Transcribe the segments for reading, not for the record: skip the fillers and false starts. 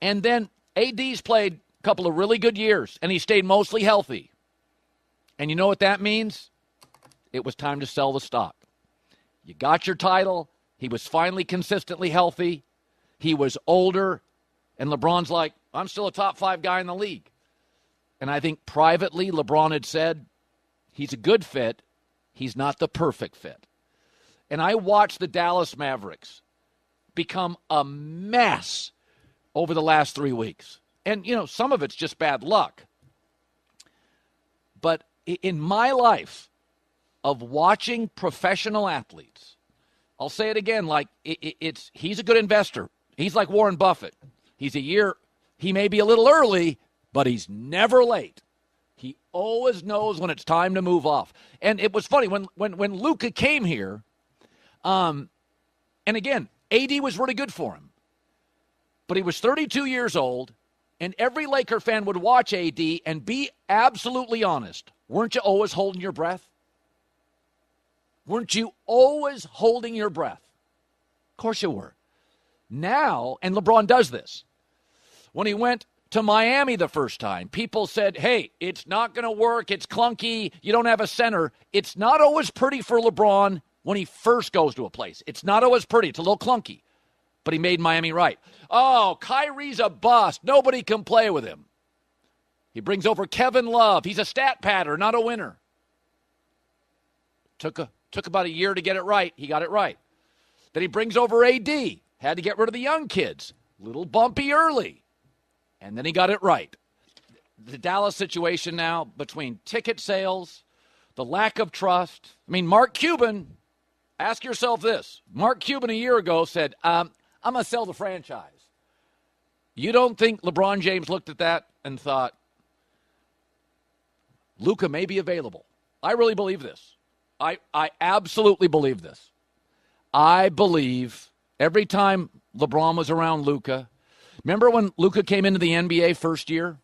And then AD's played a couple of really good years, and he stayed mostly healthy. And you know what that means? It was time to sell the stock. You got your title. He was finally consistently healthy. He was older. And LeBron's like, I'm still a top 5 guy in the league. And I think privately, LeBron had said, he's a good fit. He's not the perfect fit. And I watched the Dallas Mavericks become a mess over the last 3 weeks. And, some of it's just bad luck. But in my life of watching professional athletes, I'll say it again, he's a good investor. He's like Warren Buffett. He may be a little early, but he's never late. He always knows when it's time to move off. And it was funny, when Luka came here, and again, AD was really good for him. But he was 32 years old, and every Laker fan would watch AD and be absolutely honest. Weren't you always holding your breath? Weren't you always holding your breath? Of course you were. Now, and LeBron does this, when he went to Miami the first time, people said, hey, it's not going to work. It's clunky. You don't have a center. It's not always pretty for LeBron when he first goes to a place. It's not always pretty. It's a little clunky. But he made Miami right. Oh, Kyrie's a bust. Nobody can play with him. He brings over Kevin Love. He's a stat padder, not a winner. Took about a year to get it right. He got it right. Then he brings over AD. Had to get rid of the young kids. Little bumpy early. And then he got it right. The Dallas situation now, between ticket sales, the lack of trust. I mean, Mark Cuban, ask yourself this. Mark Cuban a year ago said, I'm going to sell the franchise. You don't think LeBron James looked at that and thought, Luka may be available? I really believe this. I absolutely believe this. I believe every time LeBron was around Luka, remember when Luka came into the NBA first year?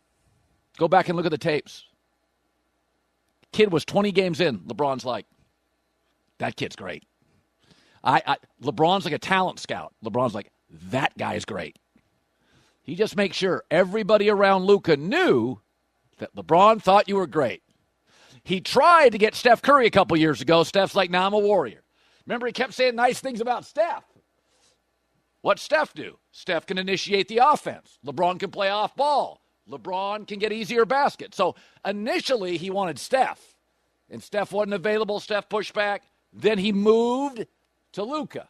Go back and look at the tapes. Kid was 20 games in. LeBron's like, that kid's great. LeBron's like a talent scout. LeBron's like, that guy's great. He just makes sure everybody around Luka knew that LeBron thought you were great. He tried to get Steph Curry a couple years ago. Steph's like, nah, I'm a warrior. Remember, he kept saying nice things about Steph. What's Steph do? Steph can initiate the offense. LeBron can play off ball. LeBron can get easier baskets. So initially he wanted Steph, and Steph wasn't available. Steph pushed back. Then he moved to Luka.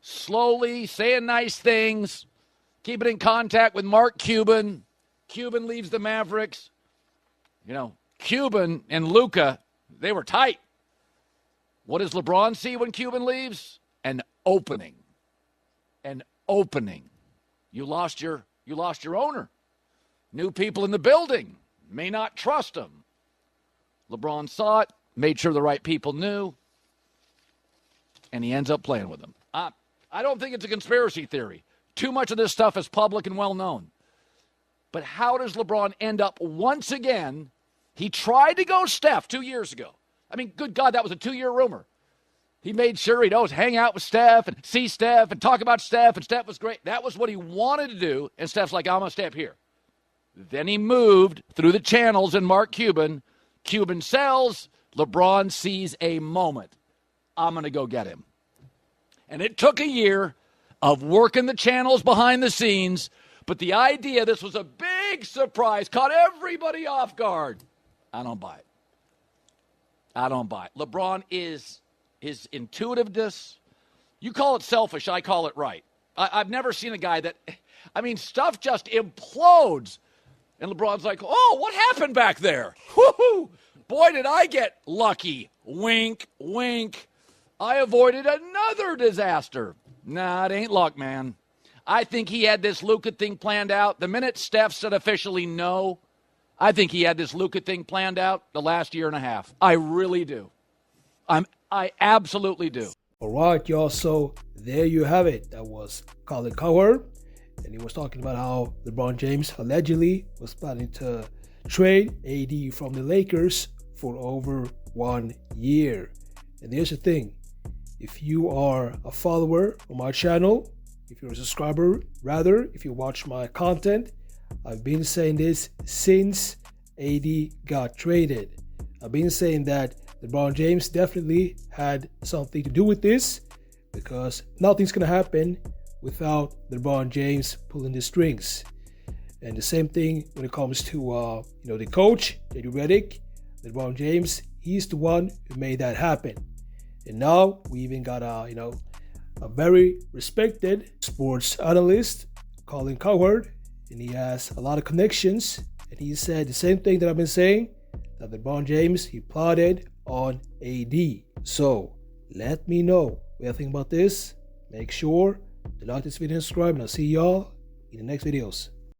Slowly saying nice things, keeping in contact with Mark Cuban. Cuban leaves the Mavericks. Cuban and Luka, they were tight. What does LeBron see when Cuban leaves? An opening. An opening. You lost your owner. New people in the building may not trust him. LeBron saw it, made sure the right people knew, and he ends up playing with them. I don't think it's a conspiracy theory. Too much of this stuff is public and well known. But how does LeBron end up once again? He tried to go Steph 2 years ago. I mean, good God, that was a 2-year rumor. He made sure he'd always hang out with Steph and see Steph and talk about Steph, and Steph was great. That was what he wanted to do, and Steph's like, I'm going to stay up here. Then he moved through the channels and Mark Cuban. Cuban sells. LeBron sees a moment. I'm going to go get him. And it took a year of working the channels behind the scenes, but the idea this was a big surprise caught everybody off guard. I don't buy it. I don't buy it. LeBron is his intuitiveness. You call it selfish. I call it right. I've never seen a guy that, stuff just implodes. And LeBron's like, oh, what happened back there? Woo-hoo! Boy, did I get lucky. Wink, wink. I avoided another disaster. Nah, it ain't luck, man. I think he had this Luka thing planned out. The minute Steph said officially no, I think he had this Luka thing planned out the last year and a half. I really do. I absolutely do. All right, y'all. So there you have it. That was Colin Cowherd. And he was talking about how LeBron James allegedly was planning to trade AD from the Lakers for over 1 year. And here's the thing. If you are a follower on my channel, if you're a subscriber, rather, if you watch my content, I've been saying this since AD got traded. I've been saying that LeBron James definitely had something to do with this, because nothing's going to happen without LeBron James pulling the strings. And the same thing when it comes to the coach, J.D. Redick. LeBron James, he's the one who made that happen. And now we even got a very respected sports analyst, Colin Cowherd, and he has a lot of connections. And he said the same thing that I've been saying, that LeBron James, he plotted on AD. So let me know what you think about this. Make sure to like this video and subscribe, and I'll see y'all in the next videos.